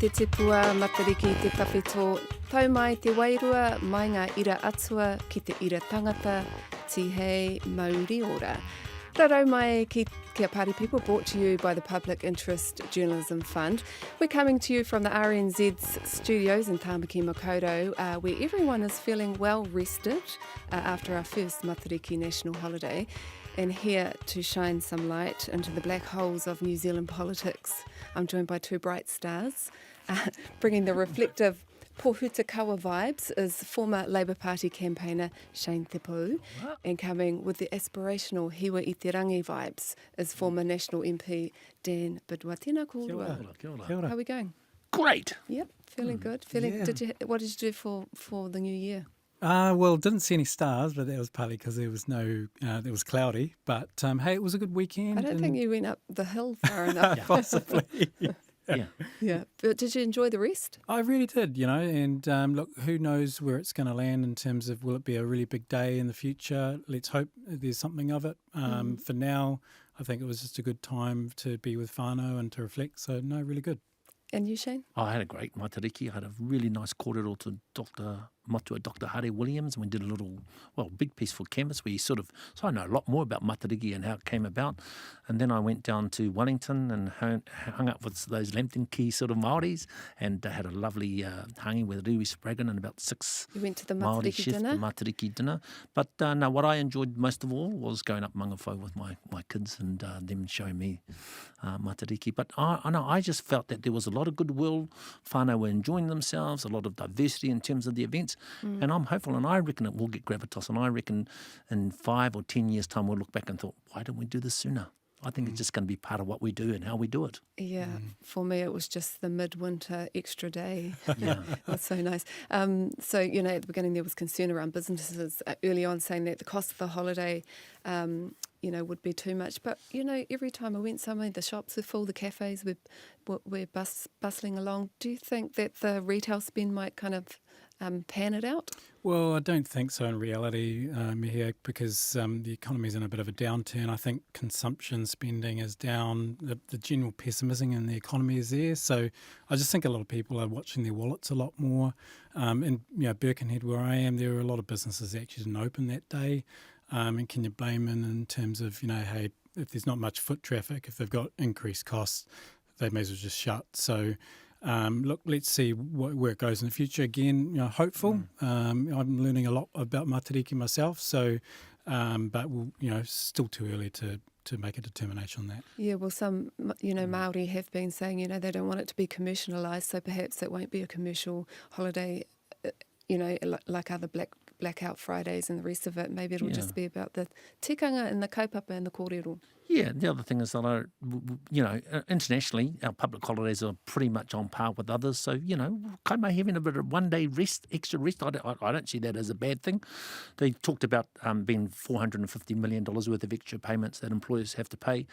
te tipua, Matariki te tawhito, tau mai te wairua, mai ngā ira atua ki te ira tangata, tihei mauri ora. Raro mai ki Kia Party People, brought to you by the Public Interest Journalism Fund. We're coming to you from the RNZ's studios in Tāmaki Makaurau, where everyone is feeling well rested after our first Matariki national holiday. And here to shine some light into the black holes of New Zealand politics, I'm joined by two bright stars. Bringing the reflective Pohutakawa vibes is former Labour Party campaigner Shane Tepu, and coming with the aspirational Hiwa Irirangi vibes is former National MP Dan Bidwatina. Kia ora. How are we going? Great. Yep, feeling good. Yeah. What did you do for the new year? Well, didn't see any stars, but that was partly because there was it was cloudy. But hey, it was a good weekend. I don't think you went up the hill far enough. Possibly. Yeah. But did you enjoy the rest? I really did, and look, who knows where it's going to land in terms of will it be a really big day in the future? Let's hope there's something of it. For now, I think it was just a good time to be with whānau and to reflect. So, no, really good. And you, Shane? I had a great Matariki. I had a really nice kōrero to Dr. Harry Williams, and we did a little, big piece for Canvas where so I know a lot more about Matariki and how it came about. And then I went down to Wellington and hung up with those Lambton Key sort of Māoris, and had a lovely hangi with Riwi Spraggan and about 6 You went to the Māori Matariki chefs, dinner? the Matariki dinner. But no, what I enjoyed most of all was going up Mangawhau with my kids and them showing me Matariki. But I just felt that there was a lot of goodwill. Whānau were enjoying themselves, a lot of diversity in terms of the events. And I'm hopeful, and I reckon it will get gravitas, and I reckon in 5 or 10 years' time we'll look back and thought, why didn't we do this sooner? I think it's just going to be part of what we do and how we do it. Yeah, for me it was just the midwinter extra day. Yeah. That's so nice. So, at the beginning there was concern around businesses early on saying that the cost of the holiday, would be too much. But, every time I went somewhere, the shops were full, the cafes were bustling along. Do you think that the retail spend might kind of pan it out? Well, I don't think so in reality, Mihia, because the economy's in a bit of a downturn. I think consumption spending is down. The general pessimism in the economy is there. So I just think a lot of people are watching their wallets a lot more. And, Birkenhead, where I am, there are a lot of businesses that actually didn't open that day. And can you blame them in terms of, hey, if there's not much foot traffic, if they've got increased costs, they may as well just shut. So, look, let's see where it goes in the future. Again, hopeful. I'm learning a lot about Matariki myself. So, but still too early to make a determination on that. Yeah, well, some, Māori have been saying, they don't want it to be commercialised, so perhaps it won't be a commercial holiday, like other Blackout Fridays and the rest of it. Maybe it'll just be about the tikanga and the kaupapa and the kōrero. Yeah, the other thing is that, internationally, our public holidays are pretty much on par with others. So, kind of having a bit of 1 day extra rest, I don't see that as a bad thing. They talked about being $450 million worth of extra payments that employers have to pay.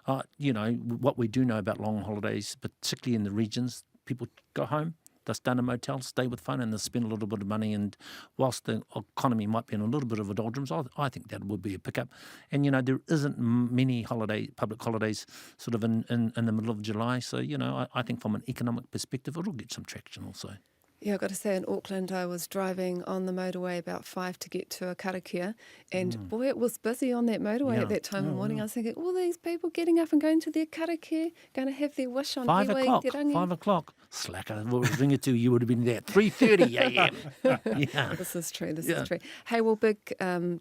What we do know about long holidays, particularly in the regions, people go home, they'll stay in a motel, stay with fun, and they'll spend a little bit of money. And whilst the economy might be in a little bit of a doldrums, I think that would be a pickup. And, there isn't many public holidays sort of in the middle of July. So, I think from an economic perspective, it'll get some traction also. Yeah, I've got to say, in Auckland, I was driving on the motorway about 5 to get to a karakia, and boy, it was busy on that motorway at that time of morning. I was thinking, all these people getting up and going to their karakia, going to have their wish on 5 o'clock. Slacker. We'll ring it to you would have been there at 3:30 a.m. Yeah. This is true. This is true. Hey, well, big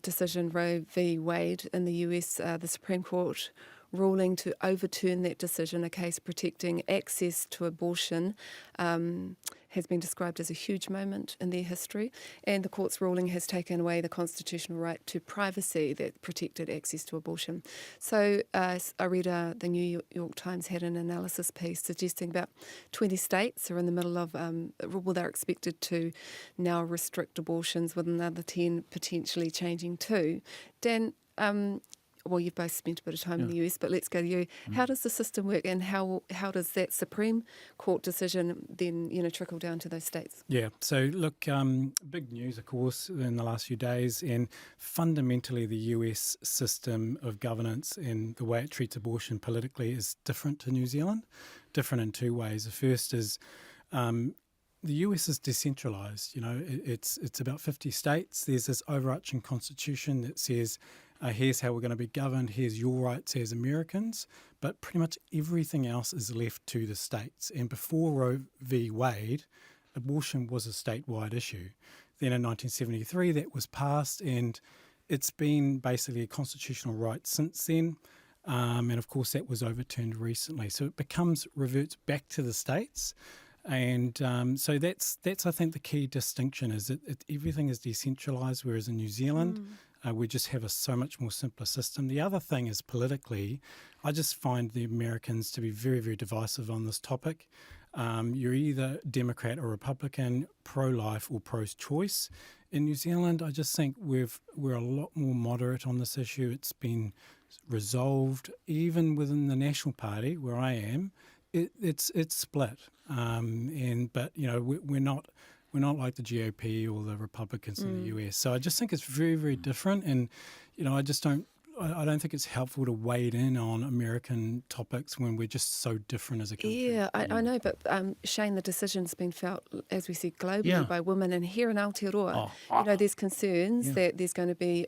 decision, Roe V Wade in the US, the Supreme Court ruling to overturn that decision, a case protecting access to abortion, has been described as a huge moment in their history, and the court's ruling has taken away the constitutional right to privacy that protected access to abortion. So I read the New York Times had an analysis piece suggesting about 20 states are in the middle of, they're expected to now restrict abortions, with another 10 potentially changing too. Dan, well, you've both spent a bit of time in the US, but let's go to you. How does the system work, and how does that Supreme Court decision then, trickle down to those states? Yeah, so look, big news, of course, in the last few days, and fundamentally the US system of governance and the way it treats abortion politically is different to New Zealand, different in two ways. The first is the US is decentralised. It's about 50 states. There's this overarching constitution that says, here's how we're going to be governed, here's your rights as Americans, but pretty much everything else is left to the states. And before Roe v Wade, abortion was a statewide issue. Then in 1973 that was passed, and it's been basically a constitutional right since then. And of course that was overturned recently. So it reverts back to the states. And so that's I think the key distinction is that everything is decentralised, whereas in New Zealand we just have a so much more simpler system. The other thing is politically, I just find the Americans to be very, very divisive on this topic. You're either Democrat or Republican, pro-life or pro-choice. In New Zealand, I just think we're a lot more moderate on this issue. It's been resolved even within the National Party, where I am. It's split, but we're not like the GOP or the Republicans in the US. So I just think it's very, very different, and I don't think it's helpful to wade in on American topics when we're just so different as a country. Yeah, I know, but Shane, the decision's been felt, as we said, globally by women, and here in Aotearoa, there's concerns that there's going to be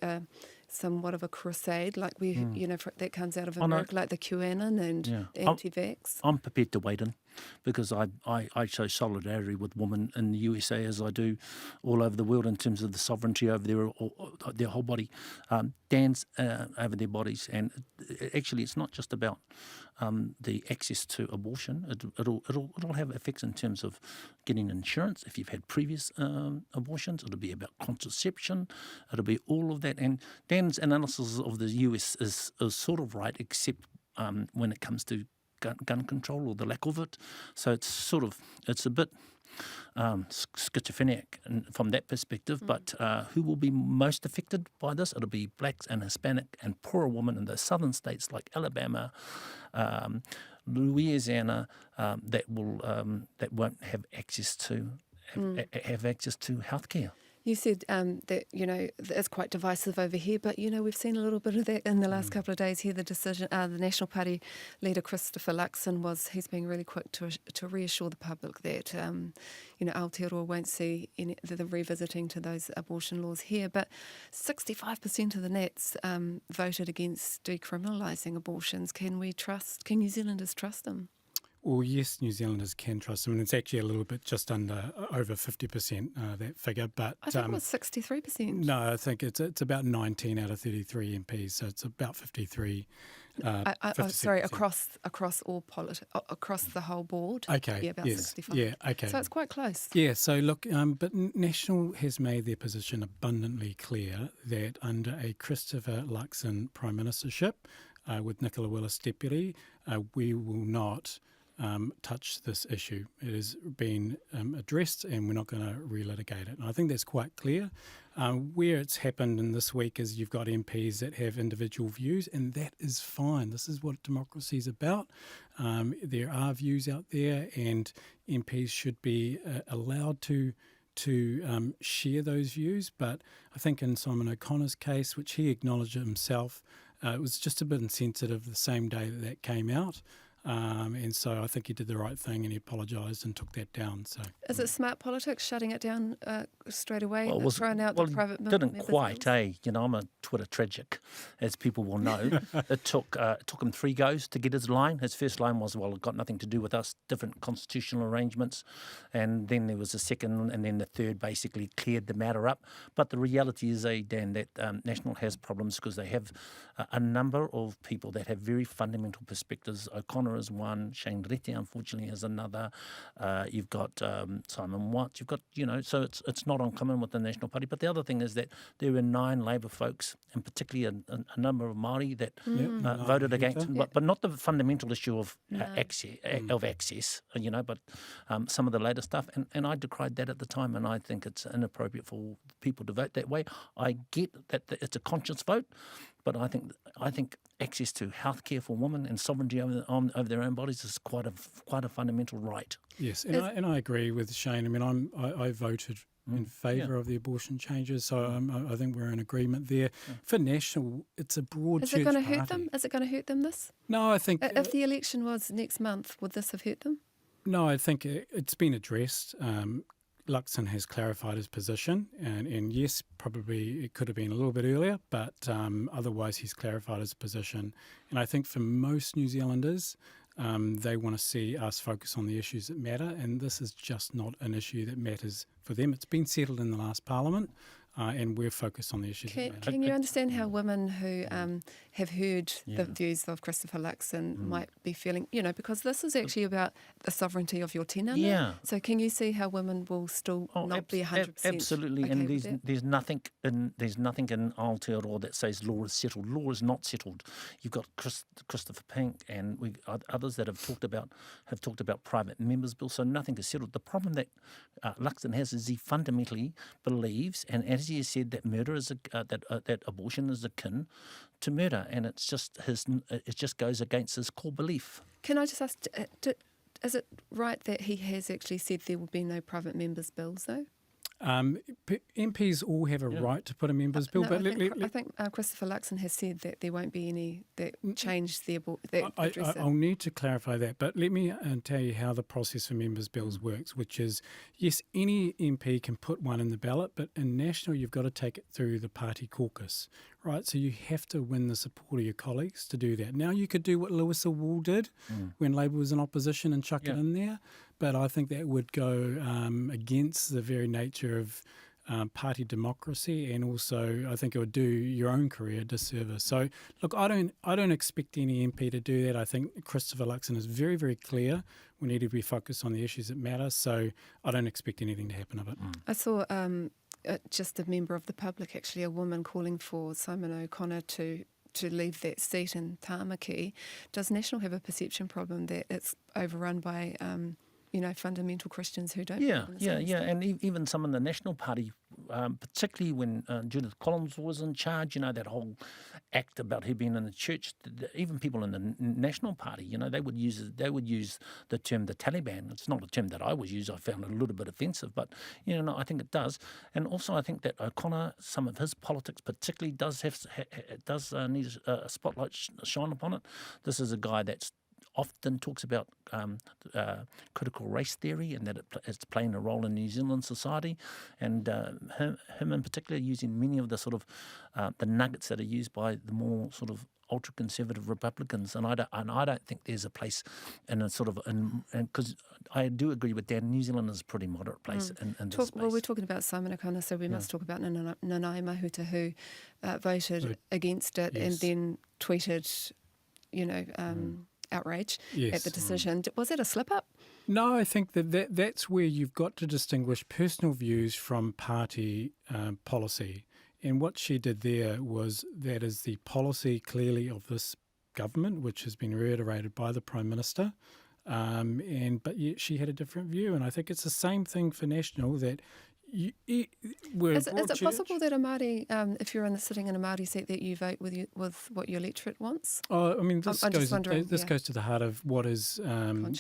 somewhat of a crusade, like that comes out of America, like the QAnon and the anti-vax. I'm prepared to wade in because I show solidarity with women in the USA as I do all over the world in terms of the sovereignty over their whole body, dance over their bodies. And actually, it's not just about the access to abortion. It'll have effects in terms of getting insurance if you've had previous abortions. It'll be about contraception. It'll be all of that. And Dan's analysis of the US is sort of right, except when it comes to gun control or the lack of it. So it's a bit schizophrenic from that perspective. But who will be most affected by this? It'll be blacks and Hispanic and poorer women in the southern states like Alabama, Louisiana, that won't have access to healthcare. You said that, it's quite divisive over here, but, we've seen a little bit of that in the last couple of days here. The decision, the National Party leader, Christopher Luxon, he's being really quick to reassure the public that, Aotearoa won't see the revisiting to those abortion laws here. But 65% of the Nats voted against decriminalising abortions. Can New Zealanders trust them? Well, yes, New Zealanders can trust them, and it's actually a little bit just over 50%, that figure. But I think it was 63%. No, I think it's about 19 out of 33 MPs, so it's about 53. Sorry, across all across the whole board. Okay. Yeah, about 65. Yeah. Okay. So it's quite close. Yeah. So look, but National has made their position abundantly clear that under a Christopher Luxon prime ministership, with Nicola Willis deputy, we will not touch this issue. It has been addressed, and we're not going to relitigate it. And I think that's quite clear. Where it's happened in this week is you've got MPs that have individual views, and that is fine. This is what democracy is about. There are views out there, and MPs should be allowed to share those views. But I think in Simon O'Connor's case, which he acknowledged himself, it was just a bit insensitive the same day that came out. And so I think he did the right thing, and he apologised and took that down. So is it smart politics shutting it down straight away, throwing out the private didn't quite, I'm a Twitter tragic, as people will know. It took him 3 goes to get his line. His first line was, well, it got nothing to do with us, different constitutional arrangements. And then there was a second, and then the third basically cleared the matter up. But the reality is, Dan, that National has problems because they have a number of people that have very fundamental perspectives. O'Connor is one, Shane Rete unfortunately is another. You've got Simon Watts. You've got, so it's not uncommon with the National Party. But the other thing is that there were 9 Labour folks, and particularly a number of Māori that voted against him, but not the fundamental issue of access, but some of the later stuff. And I decried that at the time, and I think it's inappropriate for people to vote that way. I get that it's a conscious vote, but I think access to healthcare for women and sovereignty over their own bodies is quite a fundamental right. Yes, and I agree with Shane. I mean, I voted in favour of the abortion changes, so I think we're in agreement there. Yeah. For National, it's a broad church party. Is it going to hurt them? Is it going to hurt them, this? No, I think... If the election was next month, would this have hurt them? No, I think it's been addressed. Luxon has clarified his position, and yes, probably it could have been a little bit earlier, but otherwise he's clarified his position. And I think for most New Zealanders, they want to see us focus on the issues that matter, and this is just not an issue that matters for them. It's been settled in the last Parliament, and we're focused on the issues that matter. Can you understand how women who have heard the views of Christopher Luxon might be feeling, because this is actually about the sovereignty of your tinana. Yeah. So can you see how women will still not be 100% absolutely, okay and with that? there's nothing in Aotearoa that says law is settled. Law is not settled. You've got Christopher Pink and others that have talked about private members' bills. So nothing is settled. The problem that Luxon has is he fundamentally believes, and as he has said, that murder is that abortion is akin to murder, and it just goes against his core belief. Can I just ask, is it right that he has actually said there will be no private members' bills, though? MPs all have a right to put a members' bill, No, but I think Christopher Luxon has said that there won't be any that change the address. I'll need to clarify that, but let me tell you how the process for members' bills works, which is, yes, any MP can put one in the ballot, but in national you've got to take it through the party caucus, right? So you have to win the support of your colleagues to do that. Now you could do what Lewis Wall did when Labour was in opposition and chuck it in there, but I think that would go against the very nature of party democracy, and also I think it would do your own career a disservice. So look, I don't expect any MP to do that. I think Christopher Luxon is very, very clear. We need to be focused on the issues that matter. So I don't expect anything to happen of it. I saw just a member of the public, actually, a woman calling for Simon O'Connor to leave that seat in Tāmaki. Does National have a perception problem that it's overrun by fundamental Christians who don't? And even some in the National Party, particularly when Judith Collins was in charge, that whole act about her being in the church, even people in the National Party, they would use the term the Taliban. It's not a term that I would use. I found it a little bit offensive, but I think it does. And also I think that O'Connor, some of his politics particularly does need a spotlight shine upon it. This is a guy that's often talks about critical race theory and that it's playing a role in New Zealand society, and him in particular using many of the sort of the nuggets that are used by the more sort of ultra-conservative Republicans, and I don't think there's a place in a sort of, because I do agree with Dan, New Zealand is a pretty moderate place in this space. Well, we're talking about Simon O'Connor, so we must talk about Nanaia Mahuta, who voted against it and then tweeted, outrage at the decision. Was that a slip-up? No, I think that's where you've got to distinguish personal views from party policy. And what she did there was, that is the policy clearly of this government, which has been reiterated by the Prime Minister. But yet she had a different view. And I think it's the same thing for National, that is it possible that a Māori, if you're sitting in a Māori seat, that you vote with what your electorate wants? Oh, I mean, this goes to the heart of what is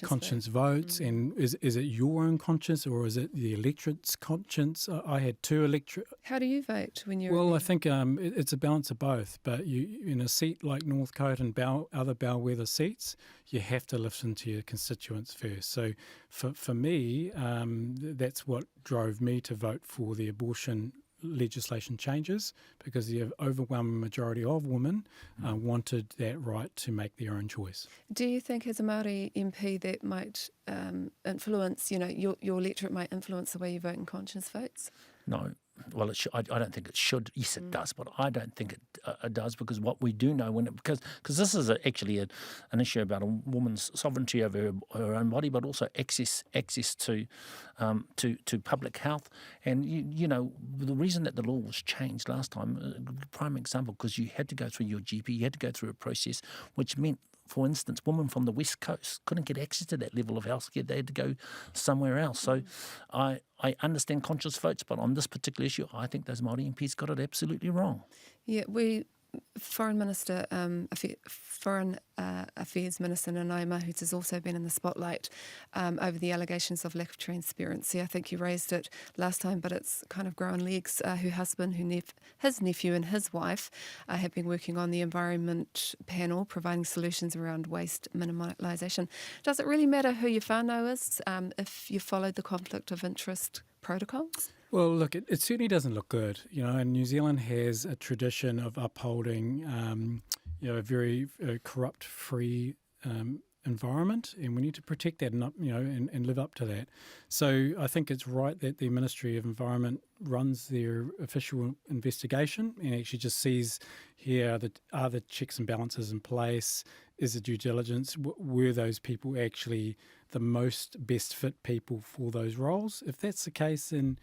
conscience votes, and is it your own conscience or is it the electorate's conscience? I had two electorate. How do you vote when you're? Well, I think it's a balance of both. But you, in a seat like Northcote and other bellwether seats, you have to listen to your constituents first. So for me, that's what drove me to vote for the abortion legislation changes, because the overwhelming majority of women wanted that right to make their own choice. Do you think as a Māori MP that might influence, your electorate might influence the way you vote in conscience votes? No. Well, I don't think it should. Yes, it does, but I don't think it does, because what we do know, because this is actually an issue about a woman's sovereignty over her own body, but also access to public health. And the reason that the law was changed last time, prime example, because you had to go through your GP, you had to go through a process, which meant, for instance, women from the West Coast couldn't get access to that level of healthcare. They had to go somewhere else. So I understand conscious votes, but on this particular issue, I think those Māori MPs got it absolutely wrong. Yeah, we Foreign Minister, Foreign Affairs Minister Nanaia Mahuta has also been in the spotlight over the allegations of lack of transparency. I think you raised it last time, but it's kind of grown legs. Her husband, his nephew and his wife have been working on the Environment Panel, providing solutions around waste minimalisation. Does it really matter who your whānau is if you followed the conflict of interest protocols? Well, look, it certainly doesn't look good, and New Zealand has a tradition of upholding, a very corrupt-free environment, and we need to protect that and live up to that. So I think it's right that the Ministry of Environment runs their official investigation and actually just sees here are the checks and balances in place, is the due diligence, were those people actually the most best fit people for those roles? If that's the case, then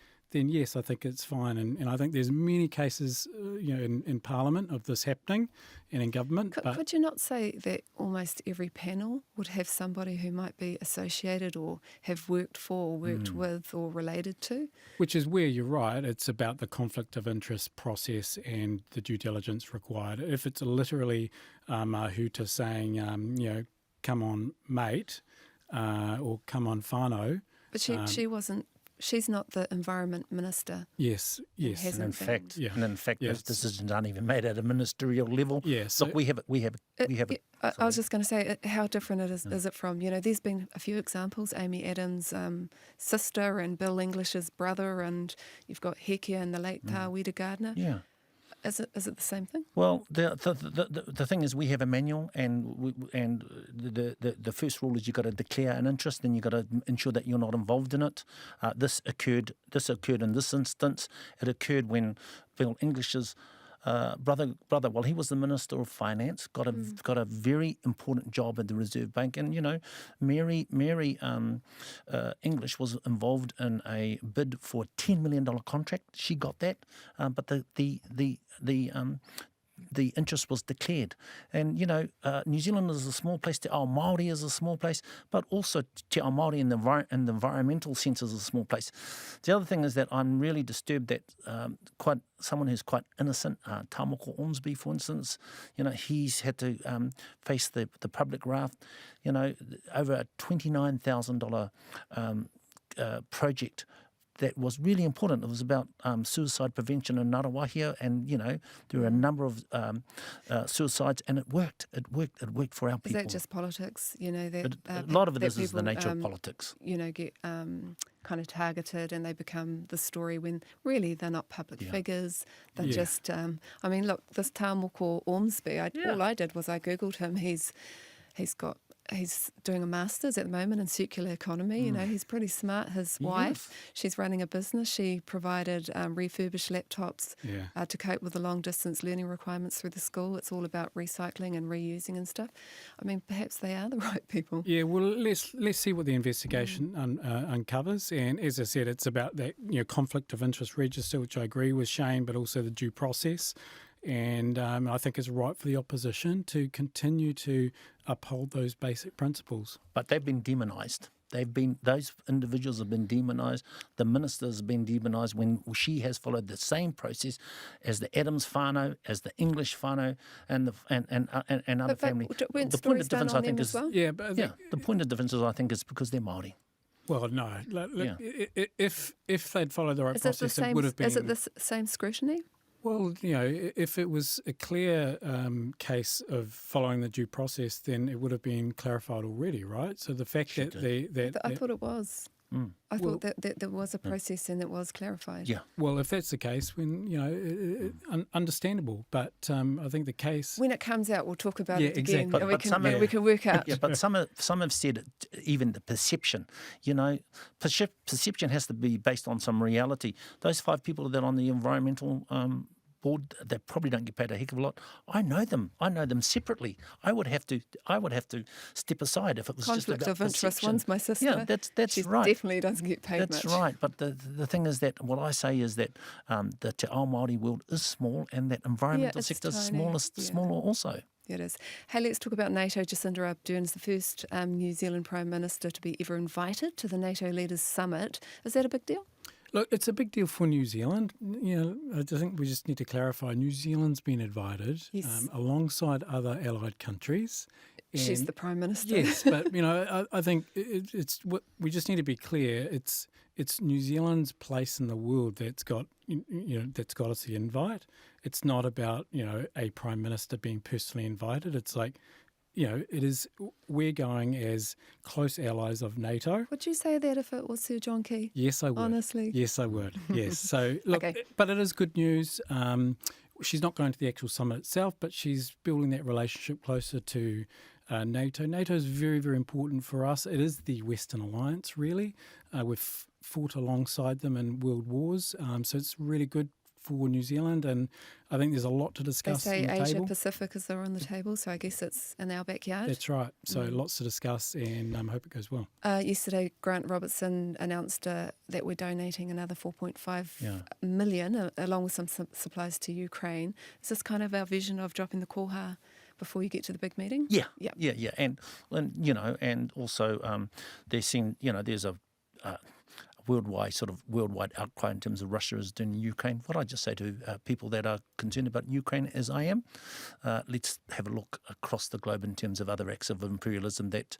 yes, I think it's fine. And I think there's many cases, in Parliament of this happening and in government. Could you not say that almost every panel would have somebody who might be associated or have worked for or worked with or related to? Which is where you're right. It's about the conflict of interest process and the due diligence required. If it's literally Mahuta saying, come on, mate, or come on, whānau. But she wasn't. She's not the Environment Minister. Yes. And in fact, those decisions aren't even made at a ministerial level. Yeah, so look, we have it. I was just going to say how different is it from, there's been a few examples, Amy Adams' sister and Bill English's brother, and you've got Hekia and the late Tāwida Gardner. Yeah. Is it the same thing? Well, the thing is, we have a manual, and the first rule is you've got to declare an interest, and you've got to ensure that you're not involved in it. This occurred in this instance. It occurred when Bill English's brother, well, he was the Minister of Finance, got a very important job at the Reserve Bank, and Mary English was involved in a bid for a $10 million contract. She got that, but the interest was declared. And, New Zealand is a small place, Te Ao Māori is a small place, but also Te Ao Māori in the environmental sense is a small place. The other thing is that I'm really disturbed that someone who's quite innocent, Tāmoko Ormsby, for instance, he's had to face the public wrath, over a $29,000 project that was really important. It was about suicide prevention in Ngarawahia, and there were a number of suicides, and it worked. It worked for our people. Is that just politics? A lot of it is the nature of politics. Get kind of targeted, and they become the story when really they're not public figures. They're just. Look, this Tāmoko Ormsby. All I did was I googled him. He's doing a master's at the moment in circular economy. He's pretty smart. His wife, she's running a business. She provided refurbished laptops to cope with the long-distance learning requirements through the school. It's all about recycling and reusing and stuff. Perhaps they are the right people. Yeah, well, let's see what the investigation uncovers. And as I said, it's about that conflict of interest register, which I agree with Shane, but also the due process. And I think it's right for the opposition to continue to uphold those basic principles. But they've been demonised. Those individuals have been demonised. The ministers have been demonised when she has followed the same process as the Adams whānau, as the English whānau, and other family. The point of difference, I think, is the point of difference is, I think, is because they're Māori. Well, no. If they'd followed the right process, it would have been. Is it the same scrutiny? Well, if it was a clear case of following the due process, then it would have been clarified already, right? So the fact I thought it was. I thought that there was a process and it was clarified. Yeah. Well, if that's the case, when understandable. But I think the case when it comes out, we'll talk about it again, exactly. and we can work out. Yeah, but some have said even the perception. Perception has to be based on some reality. Those 5 people that are on the environmental board, they probably don't get paid a heck of a lot. I know them separately. I would have to step aside if it was conflict just about of interest. perception. One's my sister. Yeah, that's she right. Definitely doesn't get paid That's much. right. But the thing is that what I say is that the Te Ao Māori world is small, and that environmental sector is smaller also. It is. Hey, let's talk about NATO. Jacinda Ardern is the first New Zealand Prime Minister to be ever invited to the NATO Leaders Summit. Is that a big deal? Look, it's a big deal for New Zealand. I think we just need to clarify New Zealand's been invited Yes. alongside other allied countries. She's And the Prime Minister. yes, but I think it's what we just need to be clear. It's New Zealand's place in the world that's got that's got us the invite. It's not about a Prime Minister being personally invited. It's like it is. We're going as close allies of NATO. Would you say that if it was Sir John Key? Yes, I would. Honestly? Yes, I would. Yes. So look, Okay. but it is good news. She's not going to the actual summit itself, but she's building that relationship closer to NATO. NATO is very, very important for us. It is the Western Alliance, really. We've fought alongside them in world wars, so it's really good for New Zealand, and I think there's a lot to They discuss say on the Asia table. Pacific is there on the table, so I guess it's in our backyard. That's right. So lots to discuss, and I hope it goes well. Yesterday, Grant Robertson announced that we're donating another 4.5 million, along with some supplies to Ukraine. Is this kind of our vision of dropping the koha before you get to the big meeting? Yeah, Yep. yeah, and also they're seeing, there's a worldwide outcry in terms of Russia is doing Ukraine. What I just say to people that are concerned about Ukraine, as I am, let's have a look across the globe in terms of other acts of imperialism that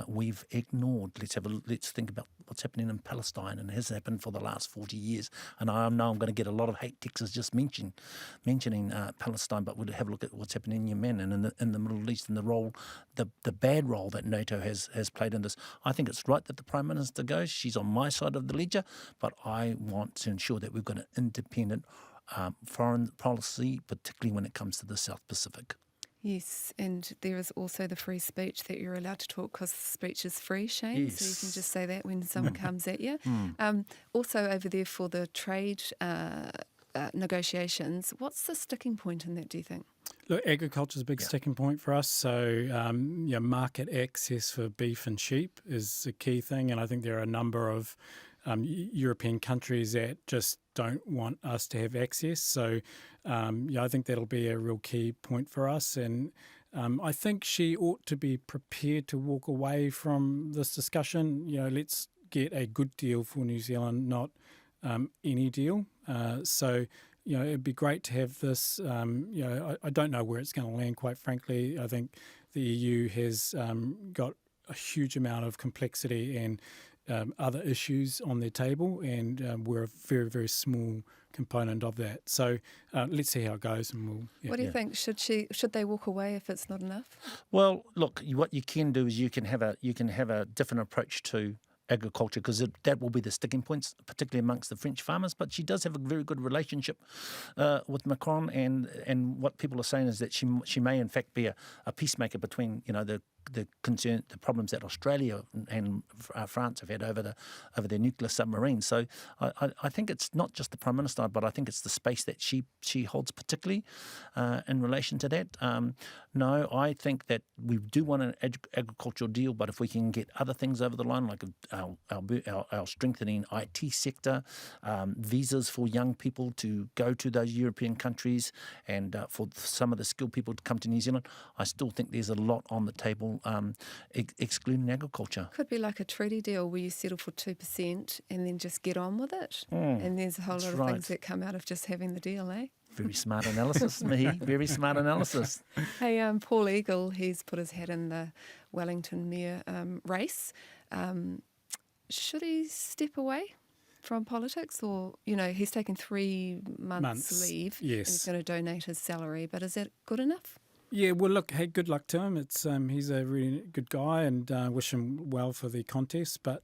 we've ignored. Let's think about what's happening in Palestine and has happened for the last 40 years. And I know I'm going to get a lot of hate texts just mentioning Palestine, but we'll have a look at what's happening in Yemen and in the Middle East and the bad role that NATO has played in this. I think it's right that the Prime Minister goes. She's on my side of the ledger, but I want to ensure that we've got an independent foreign policy, particularly when it comes to the South Pacific. Yes, and there is also the free speech that you're allowed to talk because speech is free, Shane, so you can just say that when someone comes at you. Also over there for the trade negotiations, what's the sticking point in that, do you think? Look, agriculture is a big sticking point for us. So, market access for beef and sheep is a key thing, and I think there are a number of European countries that just don't want us to have access. So, I think that'll be a real key point for us. And I think she ought to be prepared to walk away from this discussion. Let's get a good deal for New Zealand, not any deal. So, it'd be great to have this. I don't know where it's going to land, quite frankly. I think the EU has got a huge amount of complexity and other issues on their table, and we're a very, very small component of that. So let's see how it goes, and we'll. Yeah. What do you think? Should they walk away if it's not enough? Well, look, what you can do is you can have a different approach to agriculture, because that will be the sticking points, particularly amongst the French farmers. But she does have a very good relationship with Macron, and what people are saying is that she may in fact be a peacemaker between the problems that Australia and France have had over their nuclear submarines. So I think it's not just the Prime Minister, but I think it's the space that she holds particularly in relation to that. No, I think that we do want an agricultural deal, but if we can get other things over the line, like our strengthening IT sector, visas for young people to go to those European countries, and for some of the skilled people to come to New Zealand, I still think there's a lot on the table. Excluding agriculture. Could be like a treaty deal where you settle for 2% and then just get on with it. And there's a whole lot of things that come out of just having the deal, eh? Very smart analysis, Mihi. Very smart analysis. Hey, Paul Eagle, he's put his hat in the Wellington Mayor race. Should he step away from politics, or he's taken 3 months leave, yes, and he's going to donate his salary, but is that good enough? Yeah, well, look, hey, good luck to him. It's he's a really good guy, and wish him well for the contest. But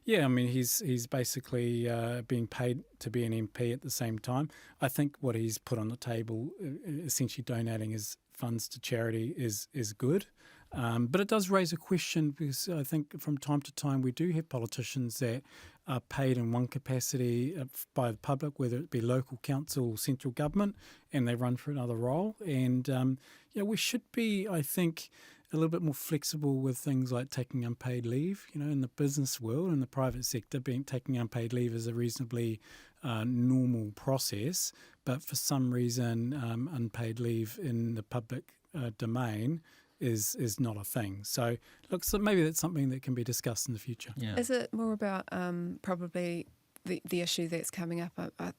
he's basically being paid to be an MP at the same time. I think what he's put on the table, essentially donating his funds to charity, is good. But it does raise a question, because I think from time to time we do have politicians that are paid in one capacity by the public, whether it be local council or central government, and they run for another role. And we should be, I think, a little bit more flexible with things like taking unpaid leave. In the business world, in the private sector, taking unpaid leave is a reasonably normal process. But for some reason, unpaid leave in the public domain is not a thing. So, look, maybe that's something that can be discussed in the future. Yeah. Is it more about probably the issue that's coming up. I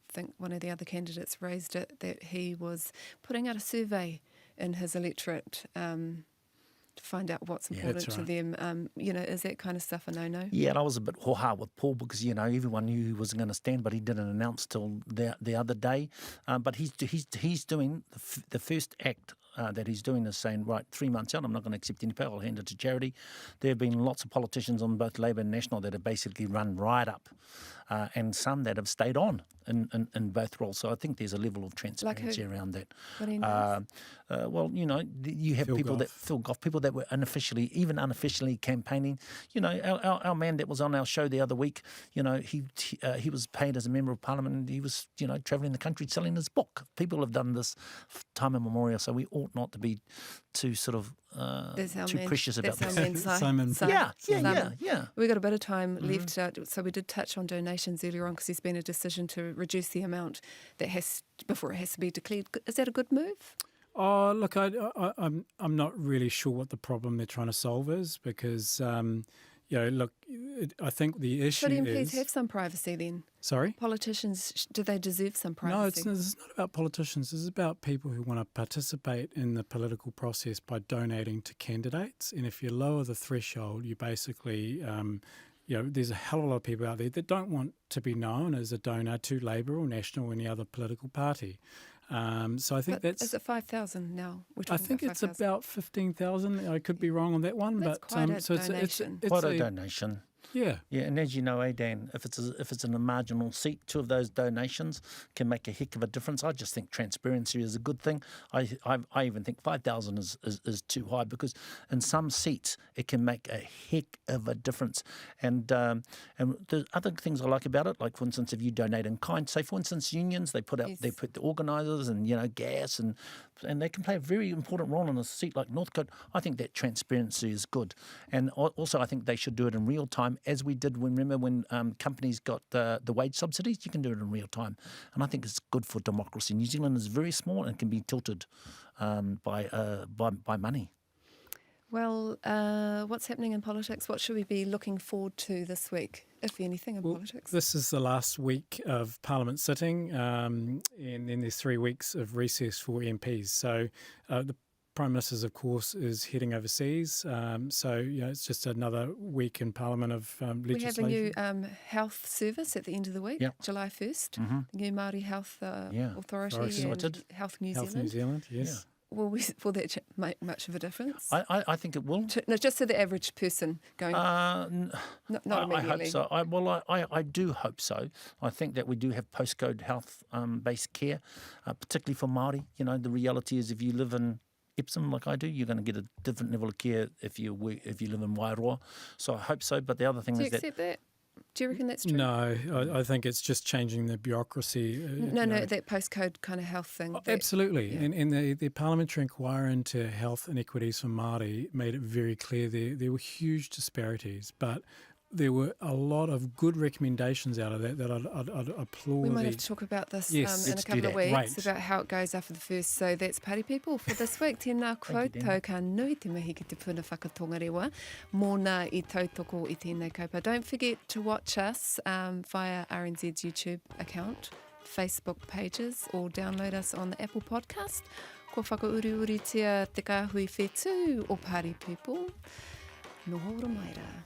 think one of the other candidates raised it, that he was putting out a survey in his electorate to find out what's important to them. Is that kind of stuff a no-no? Yeah, and I was a bit ho-ha with Paul because, everyone knew he wasn't going to stand, but he didn't announce till the other day. But he's doing the first act that he's doing is saying, right, 3 months out, I'm not going to accept any pay, I'll hand it to charity. There have been lots of politicians on both Labour and National that have basically run right up, and some that have stayed on in both roles. So I think there's a level of transparency around that. What do you know? You have Phil Goff, people that were unofficially campaigning. Our man that was on our show the other week, he was paid as a member of Parliament, and he was, travelling the country selling his book. People have done this time immemorial, so we ought not to be too sort of precious about this. Simon. Yeah. We've got a bit of time left, so we did touch on donations earlier on because there's been a decision to reduce the amount before it has to be declared. Is that a good move? Oh, look, I'm not really sure what the problem they're trying to solve is because, I think the issue Should MPs is... have some privacy then? Sorry? Politicians, do they deserve some privacy? No, it's not about politicians. It's about people who want to participate in the political process by donating to candidates. And if you lower the threshold, you basically... there's a hell of a lot of people out there that don't want to be known as a donor to Labour or National or any other political party. So I think is it 5,000 now? I think it's about 15,000. I could be wrong on that one, that's but quite a donation. It's quite a donation. Yeah. Yeah, and as you know, Dan, if it's in a marginal seat, 2 of those donations can make a heck of a difference. I just think transparency is a good thing. I even think 5,000 is too high because in some seats it can make a heck of a difference. And the other things I like about it, like for instance, if you donate in kind, say for instance unions, they put the organisers and gas and they can play a very important role in a seat like Northcote. I think that transparency is good, and also I think they should do it in real time. As we did when companies got the wage subsidies, you can do it in real time. And I think it's good for democracy. New Zealand is very small and can be tilted by money. Well, what's happening in politics? What should we be looking forward to this week, if anything, in politics? This is the last week of Parliament sitting, and then there's 3 weeks of recess for MPs. So the Prime Minister, of course, is heading overseas. It's just another week in Parliament of legislation. We have a new health service at the end of the week, July 1st. The new Māori Health Authority and Health New Zealand. Health New Zealand, yes. Yeah. Will that make much of a difference? I think it will. Just to the average person going. Not immediately. I hope so. I do hope so. I think that we do have postcode health based care, particularly for Māori. The reality is if you live in Epsom like I do, you're going to get a different level of care if you live in Wairoa. So I hope so. But the other thing is accept that? Do you reckon that's true? No, I think it's just changing the bureaucracy. That postcode kind of health thing. Absolutely. Yeah. And the parliamentary inquiry into health inequities for Māori made it very clear there were huge disparities, but there were a lot of good recommendations out of that I'd applaud. We might have to talk about this in a couple of weeks, about how it goes after the first. So that's Party People for this week. Tēnā koutou ka nui te mihi ki te Puna Whakatongarewa. Mōna I tautoko I tēnei kaupa. Don't forget to watch us via RNZ's YouTube account, Facebook pages, or download us on the Apple Podcast. Ko whakauriuritia te kāhui whetū o Party People. Nohora maira.